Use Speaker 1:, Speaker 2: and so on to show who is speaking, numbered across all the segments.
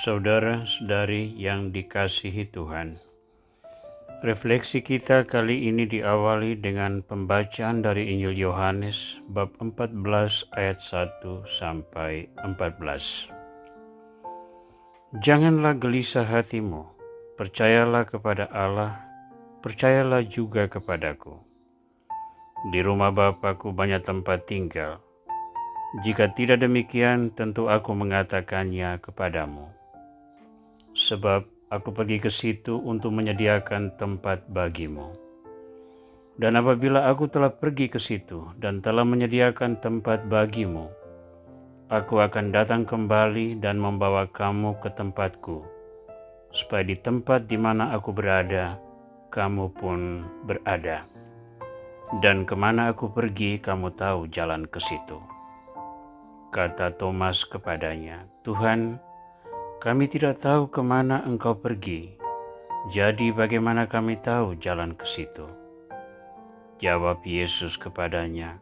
Speaker 1: Saudara-saudari yang dikasihi Tuhan, refleksi kita kali ini diawali dengan pembacaan dari Injil Yohanes bab 14 ayat 1 sampai 14. Janganlah gelisah hatimu, percayalah kepada Allah, percayalah juga kepadaku. Di rumah Bapa-Ku banyak tempat tinggal. Jika tidak demikian, tentu aku mengatakannya kepadamu. Sebab aku pergi ke situ untuk menyediakan tempat bagimu. Dan apabila aku telah pergi ke situ dan telah menyediakan tempat bagimu, aku akan datang kembali dan membawa kamu ke tempatku, supaya di tempat di mana aku berada, kamu pun berada. Dan kemana aku pergi, kamu tahu jalan ke situ. Kata Thomas kepadanya, Tuhan, kami tidak tahu kemana Engkau pergi, jadi bagaimana kami tahu jalan ke situ? Jawab Yesus kepadanya,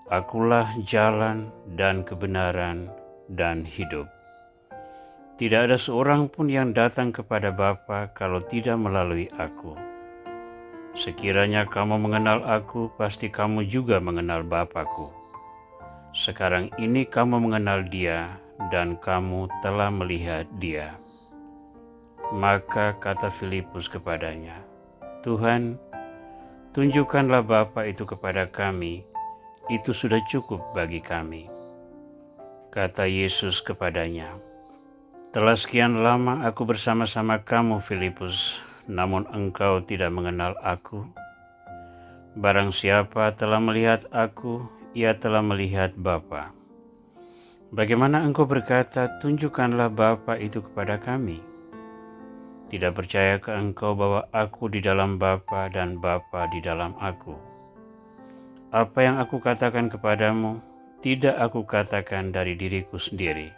Speaker 1: Akulah jalan dan kebenaran dan hidup. Tidak ada seorang pun yang datang kepada Bapa kalau tidak melalui aku. Sekiranya kamu mengenal aku, pasti kamu juga mengenal Bapa-Ku. Sekarang ini kamu mengenal Dia, dan kamu telah melihat Dia. Maka kata Filipus kepadanya, Tuhan, tunjukkanlah Bapa itu kepada kami, itu sudah cukup bagi kami. Kata Yesus kepadanya, telah sekian lama aku bersama-sama kamu, Filipus, namun engkau tidak mengenal aku. Barang siapa telah melihat aku, ia telah melihat Bapa. Bagaimana engkau berkata, tunjukkanlah Bapa itu kepada kami? Tidak percayakah engkau bahwa aku di dalam Bapa dan Bapa di dalam aku? Apa yang aku katakan kepadamu, tidak aku katakan dari diriku sendiri.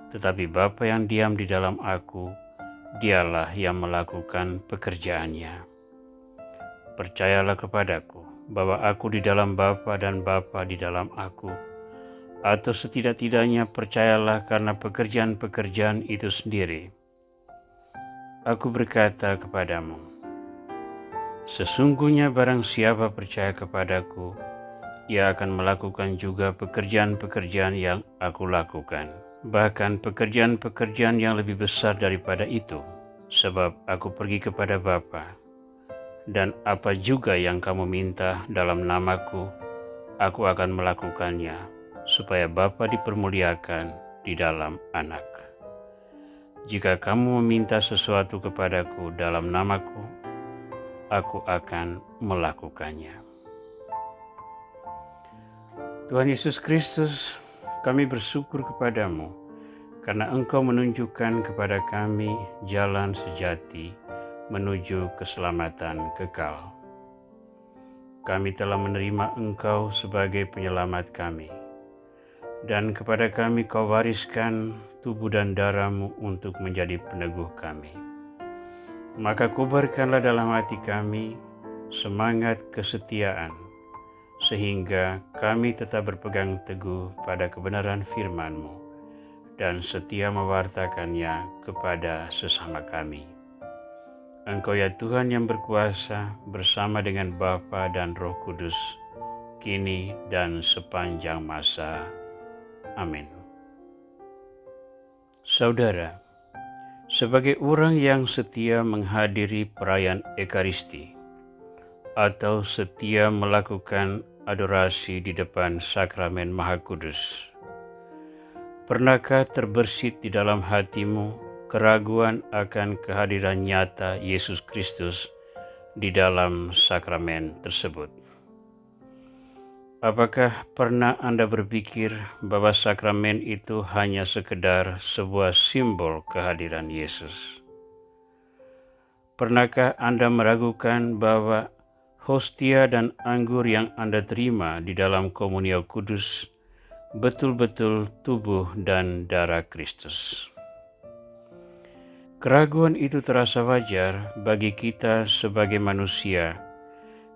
Speaker 1: Tetapi Bapa yang diam di dalam aku, Dialah yang melakukan pekerjaannya. Percayalah kepadaku, bahwa aku di dalam Bapa dan Bapa di dalam aku, atau setidak-tidaknya percayalah karena pekerjaan-pekerjaan itu sendiri. Aku berkata kepadamu, sesungguhnya barang siapa percaya kepadaku, ia akan melakukan juga pekerjaan-pekerjaan yang aku lakukan, bahkan pekerjaan-pekerjaan yang lebih besar daripada itu, sebab aku pergi kepada Bapa, dan apa juga yang kamu minta dalam namaku, aku akan melakukannya, supaya Bapa dipermuliakan di dalam Anak. Jika kamu meminta sesuatu kepadaku dalam namaku, aku akan melakukannya. Tuhan Yesus Kristus, kami bersyukur kepadamu, karena Engkau menunjukkan kepada kami jalan sejati menuju keselamatan kekal. Kami telah menerima Engkau sebagai penyelamat kami, dan kepada kami Kau wariskan tubuh dan darah-Mu untuk menjadi peneguh kami. Maka kobarkanlah dalam hati kami semangat kesetiaan, sehingga kami tetap berpegang teguh pada kebenaran firman-Mu dan setia mewartakannya kepada sesama kami. Engkau ya Tuhan yang berkuasa bersama dengan Bapa dan Roh Kudus, kini dan sepanjang masa. Amin. Saudara, sebagai orang yang setia menghadiri perayaan Ekaristi atau setia melakukan adorasi di depan sakramen Maha Kudus, pernahkah terbersit di dalam hatimu keraguan akan kehadiran nyata Yesus Kristus di dalam sakramen tersebut? Apakah pernah Anda berpikir bahwa sakramen itu hanya sekedar sebuah simbol kehadiran Yesus? Pernahkah Anda meragukan bahwa hostia dan anggur yang Anda terima di dalam komunio kudus betul-betul tubuh dan darah Kristus? Keraguan itu terasa wajar bagi kita sebagai manusia,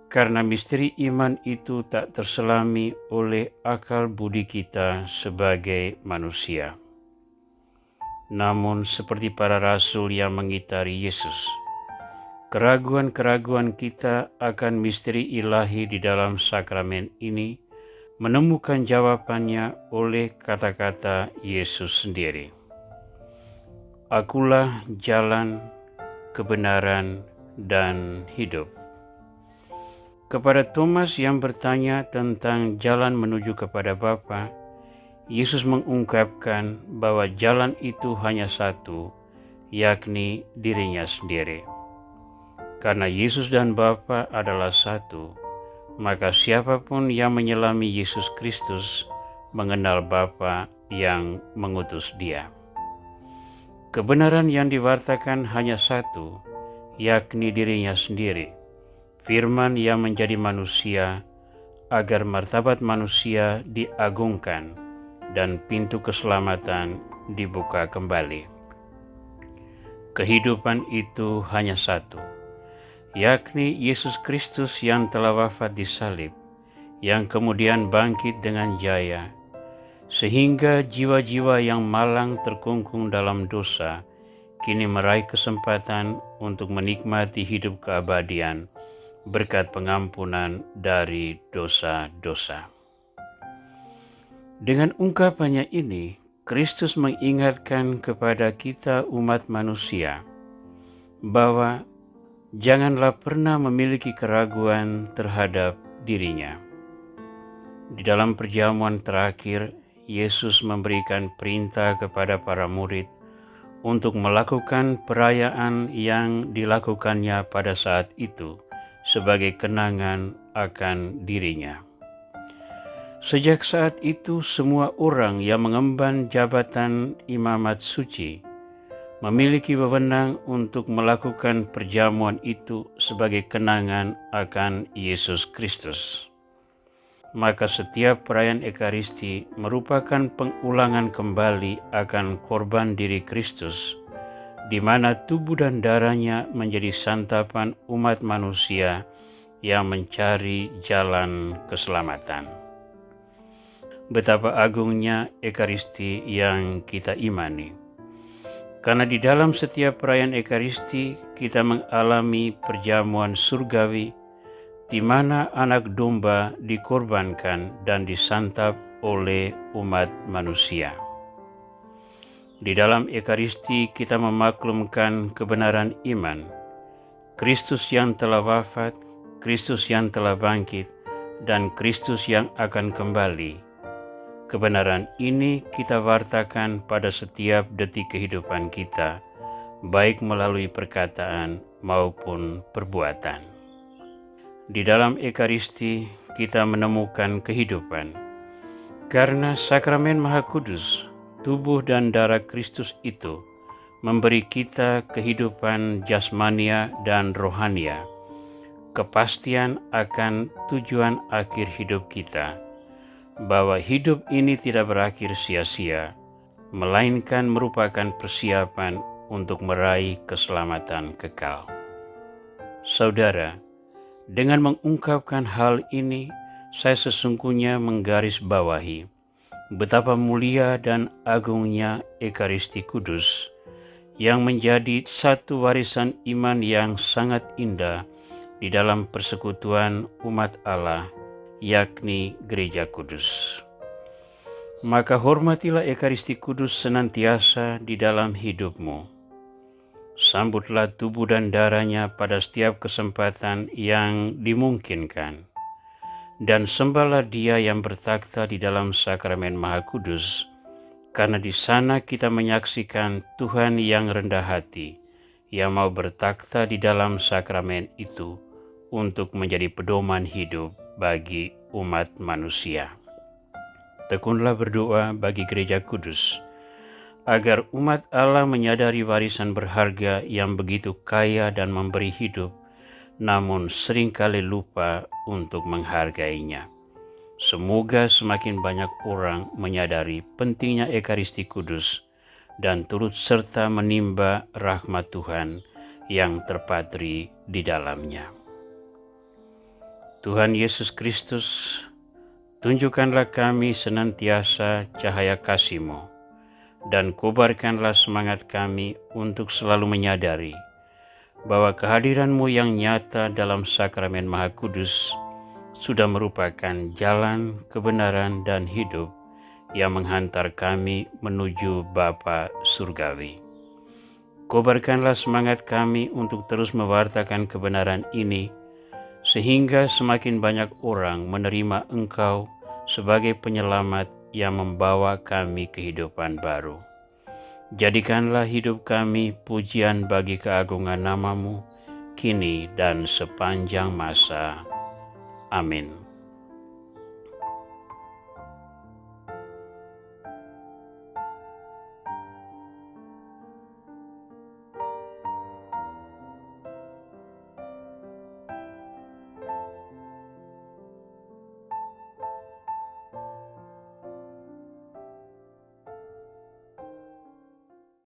Speaker 1: karena misteri iman itu tak terselami oleh akal budi kita sebagai manusia. namun seperti para rasul yang mengitari Yesus. Keraguan-keraguan kita akan misteri ilahi di dalam sakramen ini menemukan jawabannya oleh kata-kata Yesus sendiri. Akulah jalan, kebenaran, dan hidup. Kepada Thomas yang bertanya tentang jalan menuju kepada Bapa, Yesus mengungkapkan bahwa jalan itu hanya satu, yakni dirinya sendiri. Karena Yesus dan Bapa adalah satu, maka siapapun yang menyelami Yesus Kristus mengenal Bapa yang mengutus Dia. Kebenaran yang diwartakan hanya satu, yakni dirinya sendiri, Firman yang menjadi manusia, agar martabat manusia diagungkan dan pintu keselamatan dibuka kembali. Kehidupan itu hanya satu, yakni Yesus Kristus yang telah wafat di salib, yang kemudian bangkit dengan jaya, sehingga jiwa-jiwa yang malang terkungkung dalam dosa kini meraih kesempatan untuk menikmati hidup keabadian berkat pengampunan dari dosa-dosa. Dengan ungkapannya ini, Kristus mengingatkan kepada kita umat manusia bahwa janganlah pernah memiliki keraguan terhadap dirinya. Di dalam perjamuan terakhir, Yesus memberikan perintah kepada para murid untuk melakukan perayaan yang dilakukannya pada saat itu sebagai kenangan akan dirinya. Sejak saat itu, semua orang yang mengemban jabatan imamat suci memiliki wewenang untuk melakukan perjamuan itu sebagai kenangan akan Yesus Kristus. Maka setiap perayaan Ekaristi merupakan pengulangan kembali akan korban diri Kristus, di mana tubuh dan darahnya menjadi santapan umat manusia yang mencari jalan keselamatan. Betapa agungnya Ekaristi yang kita imani. Karena di dalam setiap perayaan Ekaristi kita mengalami perjamuan surgawi di mana anak domba dikorbankan dan disantap oleh umat manusia. Di dalam Ekaristi kita memaklumkan kebenaran iman, Kristus yang telah wafat, Kristus yang telah bangkit, dan Kristus yang akan kembali. Kebenaran ini kita wartakan pada setiap detik kehidupan kita, baik melalui perkataan maupun perbuatan. Di dalam Ekaristi kita menemukan kehidupan, karena sakramen Maha Kudus, tubuh dan darah Kristus itu memberi kita kehidupan jasmania dan rohania, kepastian akan tujuan akhir hidup kita, bahwa hidup ini tidak berakhir sia-sia, melainkan merupakan persiapan untuk meraih keselamatan kekal. Saudara, dengan mengungkapkan hal ini, saya sesungguhnya menggarisbawahi betapa mulia dan agungnya Ekaristi Kudus, yang menjadi satu warisan iman yang sangat indah di dalam persekutuan umat Allah, yakni Gereja Kudus. Maka hormatilah Ekaristi Kudus senantiasa di dalam hidupmu. Sambutlah tubuh dan darahnya pada setiap kesempatan yang dimungkinkan. Dan sembahlah Dia yang bertakhta di dalam sakramen Maha Kudus, karena di sana kita menyaksikan Tuhan yang rendah hati, yang mau bertakhta di dalam sakramen itu untuk menjadi pedoman hidup bagi umat manusia. Tekunlah berdoa bagi Gereja Kudus, agar umat Allah menyadari warisan berharga yang begitu kaya dan memberi hidup, namun seringkali lupa untuk menghargainya. Semoga semakin banyak orang menyadari pentingnya Ekaristi Kudus dan turut serta menimba rahmat Tuhan yang terpatri di dalamnya. Tuhan Yesus Kristus, tunjukkanlah kami senantiasa cahaya kasih-Mu, dan kobarkanlah semangat kami untuk selalu menyadari bahwa kehadiran-Mu yang nyata dalam sakramen Maha Kudus sudah merupakan jalan kebenaran dan hidup yang menghantar kami menuju Bapa Surgawi. Kobarkanlah semangat kami untuk terus mewartakan kebenaran ini, sehingga semakin banyak orang menerima Engkau sebagai penyelamat yang membawa kami kehidupan baru. Jadikanlah hidup kami pujian bagi keagungan nama-Mu, kini dan sepanjang masa. Amin.